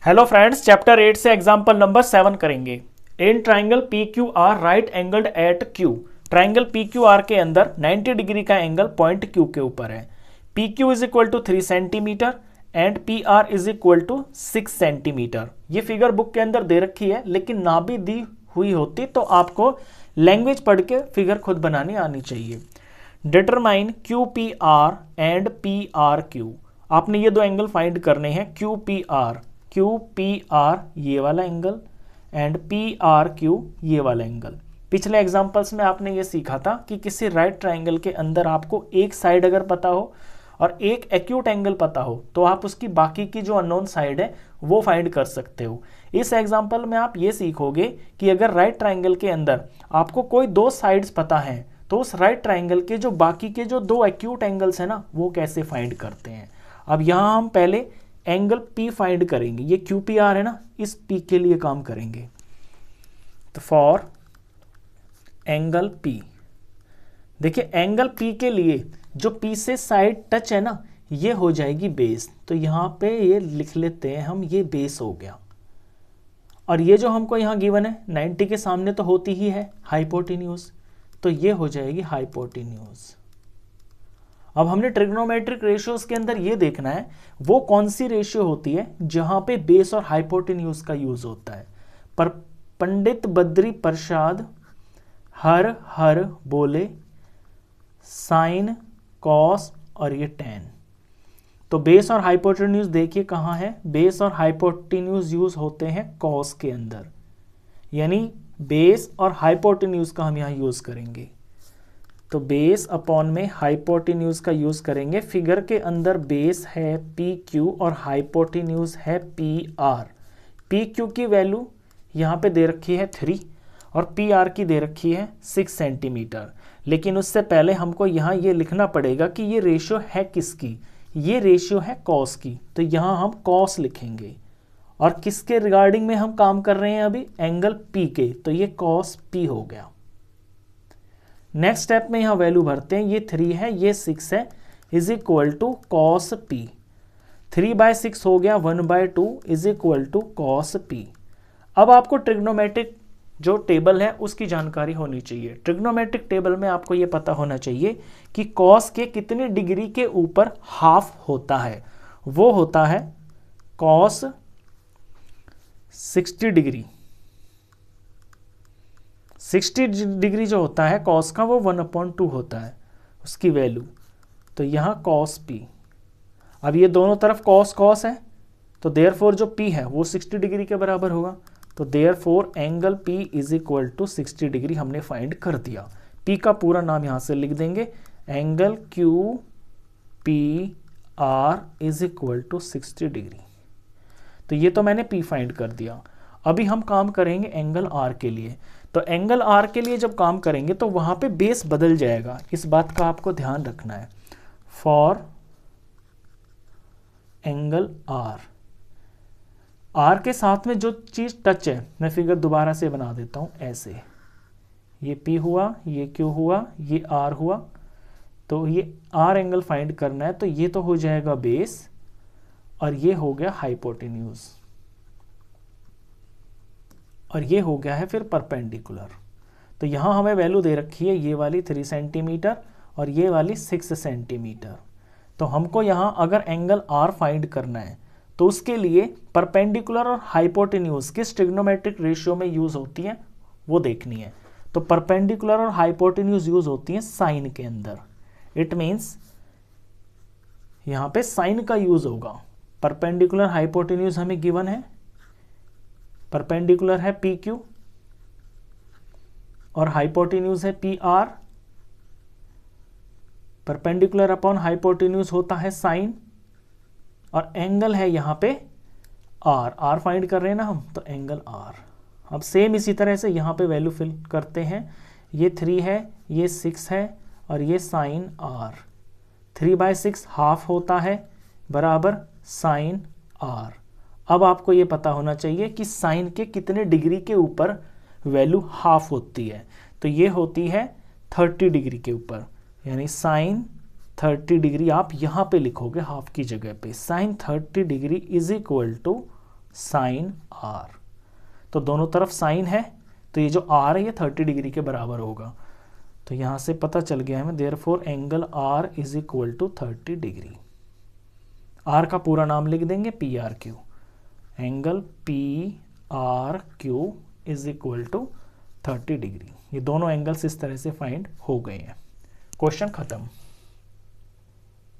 Hello friends, chapter 8 से example number 7 करेंगे। In triangle P Q R right angled at Q. Triangle P Q R के अंदर 90 degree का angle point Q के ऊपर है। P Q is equal to 3 centimetre and P R is equal to 6 centimetre. ये figure book के अंदर दे रखी है, लेकिन ना भी दी हुई होती तो आपको लैंग्वेज पढ़ के फिगर खुद बनानी आनी चाहिए। Determine Q P are and P R Q. आपने ये दो एंगल फाइंड करने हैं, Q P R. Q P are ये वाला angle and P R Q ये वाला एंगल। पिछले एग्जांपल्स में आपने ये सीखा था कि किसी राइट ट्राइंगल के अंदर आपको एक साइड अगर पता हो और एक एक्यूट एंगल पता हो तो आप उसकी बाकी की जो अननोन साइड है वो फाइंड कर सकते हो। इस एग्जांपल में आप ये सीखोगे कि अगर राइट ट्राइंगल के अंदर आपको कोई दो साइड्स पता हैं तो उस राइट ट्राइंगल के जो बाकी के जो दो एक्यूट एंगल्स हैं ना वो कैसे फाइंड करते हैं। अब यहाँ हम पहले एंगल P फाइंड करेंगे। ये QPR है ना, इस P के लिए काम करेंगे। तो फॉर एंगल P, देखिए एंगल P के लिए जो P से साइड टच है ना ये हो जाएगी बेस। तो यहाँ पे ये लिख लेते हैं हम, ये बेस हो गया। और ये जो हमको यहाँ गिवन है 90 के सामने तो होती ही है हाइपोटेन्यूज, तो ये हो जाएगी हाइपोटेन्यूज। अब हमने ट्रिग्नोमेट्रिक रेशियोज के अंदर ये देखना है वो कौन सी रेशियो होती है जहां पे बेस और हाइपोटेन्यूज का यूज होता है। पर पंडित बद्री प्रसाद हर हर बोले साइन कॉस और ये टेन। तो बेस और हाइपोटेन्यूज देखिए कहाँ है, बेस और हाइपोटेन्यूज यूज होते हैं कॉस के अंदर, यानी बेस और हाइपोटेन्यूज का हम यहाँ यूज करेंगे। तो बेस अपॉन में हाइपोटेन्यूज का यूज करेंगे। फिगर के अंदर बेस है पी क्यू और हाइपोटेन्यूज है पी आर। पी क्यू की वैल्यू यहाँ पे दे रखी है 3 और पी आर की दे रखी है 6 सेंटीमीटर। लेकिन उससे पहले हमको यहाँ ये लिखना पड़ेगा कि ये रेशियो है किसकी, ये रेशियो है कॉस की। तो यहाँ हम कॉस लिखेंगे। और किसके रिगार्डिंग में हम काम कर रहे हैं अभी, एंगल पी के, तो ये कॉस पी हो गया। नेक्स्ट स्टेप में यहाँ वैल्यू भरते हैं, ये 3 है ये 6 है, is equal to cos P. 3/6 हो गया, 1/2 is equal to cos P. अब आपको ट्रिग्नोमेट्रिक जो टेबल है उसकी जानकारी होनी चाहिए। ट्रिग्नोमेट्रिक टेबल में आपको ये पता होना चाहिए कि कॉस के कितने डिग्री के ऊपर हाफ होता है। वो होता है कॉस 60 डिग्री। 60 डिग्री जो होता है कॉस का वो 1/2 होता है उसकी वैल्यू। तो यहाँ कॉस पी, अब ये दोनों तरफ कॉस कॉस है तो देयरफॉर जो पी है वो 60 डिग्री के बराबर होगा। तो therefore angle P is equal to 60 degree हमने फाइंड कर दिया। पी का पूरा नाम यहाँ से लिख देंगे, angle Q P R is equal to 60 degree. तो ये तो मैंने पी फाइंड कर दिया। अभी हम काम करेंगे एंगल आर के लिए। तो एंगल आर के लिए जब काम करेंगे तो वहां पे बेस बदल जाएगा, इस बात का आपको ध्यान रखना है। फॉर एंगल आर, आर के साथ में जो चीज टच है, मैं फिगर दोबारा से बना देता हूं ऐसे, ये पी हुआ, ये क्यू हुआ, ये आर हुआ। तो ये आर एंगल फाइंड करना है, तो ये तो हो जाएगा बेस और ये हो गया हाइपोटेन्यूज और ये हो गया है फिर परपेंडिकुलर। तो यहाँ हमें वैल्यू दे रखी है ये वाली 3 सेंटीमीटर और ये वाली 6 सेंटीमीटर। तो हमको यहाँ अगर एंगल आर फाइंड करना है तो उसके लिए परपेंडिकुलर और हाइपोटेन्यूज किस ट्रिग्नोमेट्रिक रेशियो में यूज होती है वो देखनी है। तो परपेंडिकुलर और हाइपोटेन्यूज यूज होती है साइन के अंदर। इट मीन्स यहाँ पे साइन का यूज होगा। परपेंडिकुलर हाइपोटेन्यूज हमें गिवन है, परपेंडिकुलर है पी क्यू और हाइपोटेन्यूज है P R. Perpendicular upon hypotenuse होता है साइन और एंगल है यहाँ पे आर। आर फाइंड कर रहे हैं ना हम, तो एंगल आर। अब सेम इसी तरह से यहाँ पे वैल्यू फिल करते हैं। ये 3 है, ये 6 है और ये साइन आर। 3/6 हाफ होता है बराबर साइन आर। अब आपको ये पता होना चाहिए कि साइन के कितने डिग्री के ऊपर वैल्यू हाफ होती है। तो ये होती है 30 डिग्री के ऊपर, यानी साइन 30 डिग्री आप यहाँ पे लिखोगे हाफ की जगह पे। Sine 30 degree is equal to sine R. तो दोनों तरफ साइन है, तो ये जो आर है ये 30 डिग्री के बराबर होगा। तो यहाँ से पता चल गया हमें, therefore angle R is equal to 30 degree. R का पूरा नाम लिख देंगे P R Q. Angle P R Q is equal to 30 degree. ये दोनों एंगल्स इस तरह से फाइंड हो गए हैं। क्वेश्चन खत्म।